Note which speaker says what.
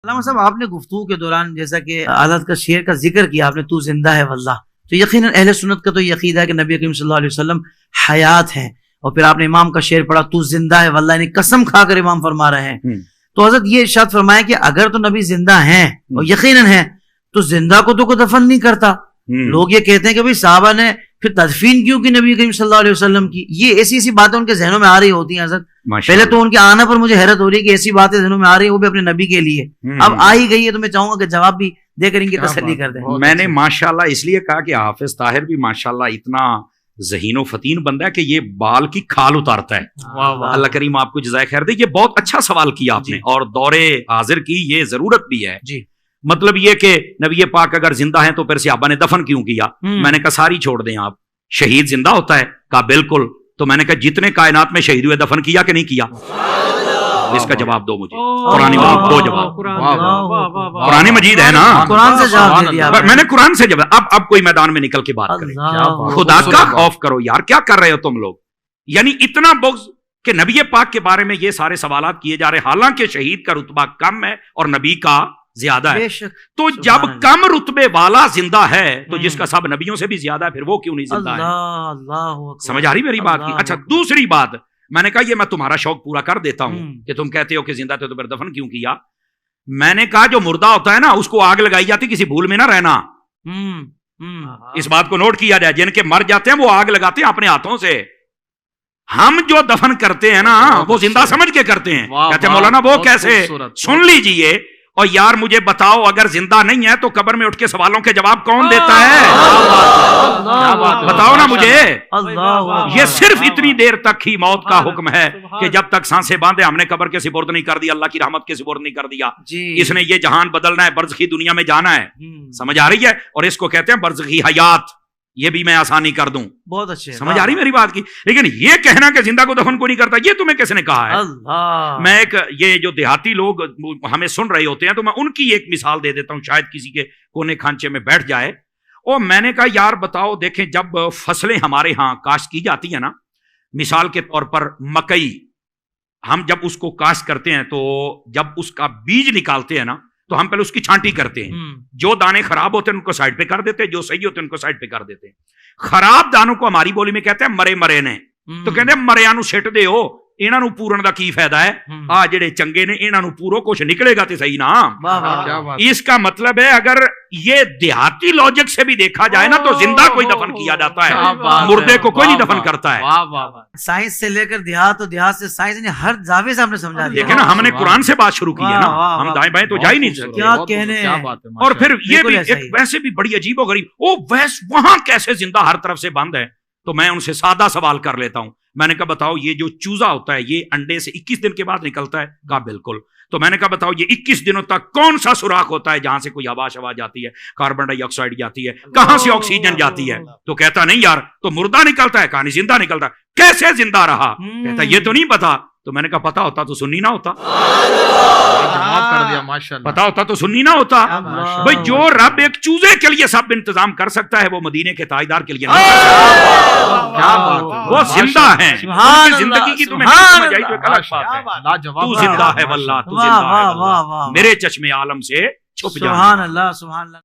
Speaker 1: علامہ صاحب آپ نے گفتگو کے دوران جیسا کہ حضرت کا شعر کا ذکر کیا آپ نے، تو زندہ ہے واللہ، تو یقیناً اہل سنت کا تو یہ عقیدہ ہے کہ نبی کریم صلی اللہ علیہ وسلم حیات ہیں، اور پھر آپ نے امام کا شعر پڑھا تو زندہ ہے واللہ، یعنی قسم کھا کر امام فرما رہے ہیں۔ تو حضرت یہ ارشاد فرمایا کہ اگر تو نبی زندہ ہیں اور یقیناً ہیں تو زندہ کو تو کوئی دفن نہیں کرتا۔ لوگ یہ کہتے ہیں کہ بھئی صحابہ نے پھر تدفین کیوں کی نبی کریم صلی اللہ علیہ وسلم کی، یہ ایسی ایسی باتیں ان کے ذہنوں میں آ رہی ہوتی ہیں حضرت۔ پہلے تو ان کے آنے پر مجھے حیرت ہو رہی ہے کہ ایسی باتیں ذہنوں میں آ رہی ہیں وہ بھی اپنے نبی کے لیے، اب آ ہی گئی ہے تو میں چاہوں گا کہ جواب بھی دے کر ان کی تسلی کر دیں۔
Speaker 2: میں نے ماشاءاللہ اس لیے کہا کہ حافظ طاہر بھی ماشاءاللہ اتنا ذہین و فتین بندہ ہے کہ یہ بال کی کھال اتارتا ہے۔ اللہ کریم آپ کو جزائے خیر دے۔ یہ بہت اچھا سوال کیا آپ نے، اور دور حاضر کی یہ ضرورت بھی ہے۔ مطلب یہ کہ نبی پاک اگر زندہ ہیں تو پھر صحابہ نے دفن کیوں کیا؟ میں نے کہا ساری چھوڑ دیں آپ، شہید زندہ ہوتا ہے؟ کہا بالکل۔ تو میں نے کہا جتنے کائنات میں شہید ہوئے دفن کیا کہ نہیں کیا؟ اس کا جواب دو مجھے، قرآن مجید دو جواب۔ قرآن مجید ہے نا،
Speaker 1: قرآن سے جواب دے دیا
Speaker 2: میں نے قرآن سے جواب۔ اب کوئی میدان میں نکل کے بات کریں، خدا کا خوف کرو یار، کیا کر رہے ہو تم لوگ؟ یعنی اتنا بغض کہ نبی پاک کے بارے میں یہ سارے سوالات کیے جا رہے، حالانکہ شہید کا رتبہ کم ہے اور نبی کا زیادہ ہے۔ تو جب کم رتبے والا زندہ ہے تو جس کا سب نبیوں سے بھی زیادہ ہے، پھر وہ کیوں نہیں زندہ ہے؟ سمجھ آ رہی میری بات کی؟ اچھا دوسری بات، میں نے کہا یہ میں تمہارا شوق پورا کر دیتا ہوں کہ تم کہتے ہو کہ زندہ تھے تو پھر دفن کیوں کیا؟ میں نے کہا جو مردہ ہوتا ہے نا اس کو آگ لگائی جاتی، کسی بھول میں نہ رہنا۔ اس بات کو نوٹ کیا جائے، جن کے مر جاتے ہیں وہ آگ لگاتے ہیں اپنے ہاتھوں سے، ہم جو دفن کرتے ہیں نا وہ زندہ سمجھ کے کرتے ہیں۔ کہتے ہیں مولانا وہ کیسے؟ سن لیجئے، اور یار مجھے بتاؤ اگر زندہ نہیں ہے تو قبر میں اٹھ کے سوالوں کے جواب کون دیتا ہے؟ بتاؤ نا مجھے۔ یہ صرف اتنی دیر تک ہی موت کا حکم ہے کہ جب تک سانسیں باندھے ہم نے قبر کے سپرد نہیں کر دیا، اللہ کی رحمت کے سپرد نہیں کر دیا۔ اس نے یہ جہان بدلنا ہے، برزخی دنیا میں جانا ہے، سمجھ آ رہی ہے؟ اور اس کو کہتے ہیں برزخی حیات، یہ بھی میں آسانی کر دوں۔ بہت اچھے، سمجھ آ رہی میری بات کی؟ لیکن یہ کہنا کہ زندہ کو دفن کو نہیں کرتا، یہ تمہیں کس نے کہا ہے؟ میں ایک یہ جو دیہاتی لوگ ہمیں سن رہے ہوتے ہیں تو میں ان کی ایک مثال دے دیتا ہوں، شاید کسی کے کونے کھانچے میں بیٹھ جائے۔ اور میں نے کہا یار بتاؤ، دیکھیں جب فصلیں ہمارے ہاں کاشت کی جاتی ہیں نا، مثال کے طور پر مکئی، ہم جب اس کو کاشت کرتے ہیں تو جب اس کا بیج نکالتے ہیں نا تو ہم پہلے اس کی چھانٹی کرتے ہیں، جو دانے خراب ہوتے ہیں ان کو سائڈ پہ کر دیتے ہیں، جو صحیح ہوتے ہیں ان کو سائڈ پہ کر دیتے ہیں۔ خراب دانوں کو ہماری بولی میں کہتے ہیں مرے مرے نے، تو کہتے ہیں مریا نو سٹ دے ہو، انہاں نو پورن دا کی فائدہ ہے؟ آ جڑے چنگے نے انہاں نو پورو کچھ نکلے گا تے صحیح نا۔ اس کا مطلب ہے اگر یہ دیہاتی لاجک سے بھی دیکھا جائے نا تو زندہ کوئی دفن کیا جاتا ہے، مردے کو کوئی نہیں دفن کرتا ہے۔
Speaker 1: سائنس سے لے کر دیہات، اور دیہات سے سائنس نے ہر زاویے سے ہم نے سمجھا دیا۔
Speaker 2: دیکھیں نا، ہم نے قرآن سے بات شروع کی ہے نا، ہم دائیں بائیں تو جا ہی نہیں سکتے۔
Speaker 1: کیا کہنے۔
Speaker 2: اور پھر یہ بھی ایک ویسے بھی بڑی عجیب و غریب، او وہاں کیسے زندہ ہر طرف سے بند ہے؟ تو میں ان سے سادہ سوال کر لیتا ہوں، میں نے کہا بتاؤ یہ جو چوزا ہوتا ہے یہ انڈے سے 21 دن کے بعد نکلتا ہے؟ کہا بالکل۔ تو میں نے کہا بتاؤ یہ 21 دنوں تک کون سا سوراخ ہوتا ہے جہاں سے کوئی ہوا شوا جاتی ہے، کاربن ڈائی آکسائڈ جاتی ہے، کہاں سے آکسیجن جاتی ہے؟ تو کہتا نہیں یار، تو مردہ نکلتا ہے؟ کہا نہیں زندہ نکلتا ہے۔ کیسے زندہ رہا؟ کہتا یہ تو نہیں پتا۔ تو میں نے کہا پتا ہوتا تو سنی نہ ہوتا، پتا ہوتا تو سنی نہ ہوتا۔ بھئی جو رب ایک چوزے کے لیے سب انتظام کر سکتا ہے وہ مدینے کے تاجدار کے لیے نہیں کر سکتا۔ وہ زندہ ہیں، ان کی زندگی کی تمہیں نہیں سمجھ آئی تو ایک الگ بات ہے۔ تو زندہ ہے واللہ، تو زندہ ہے واللہ، میرے چشم عالم سے چھپ جا۔
Speaker 1: سبحان اللہ، سبحان اللہ۔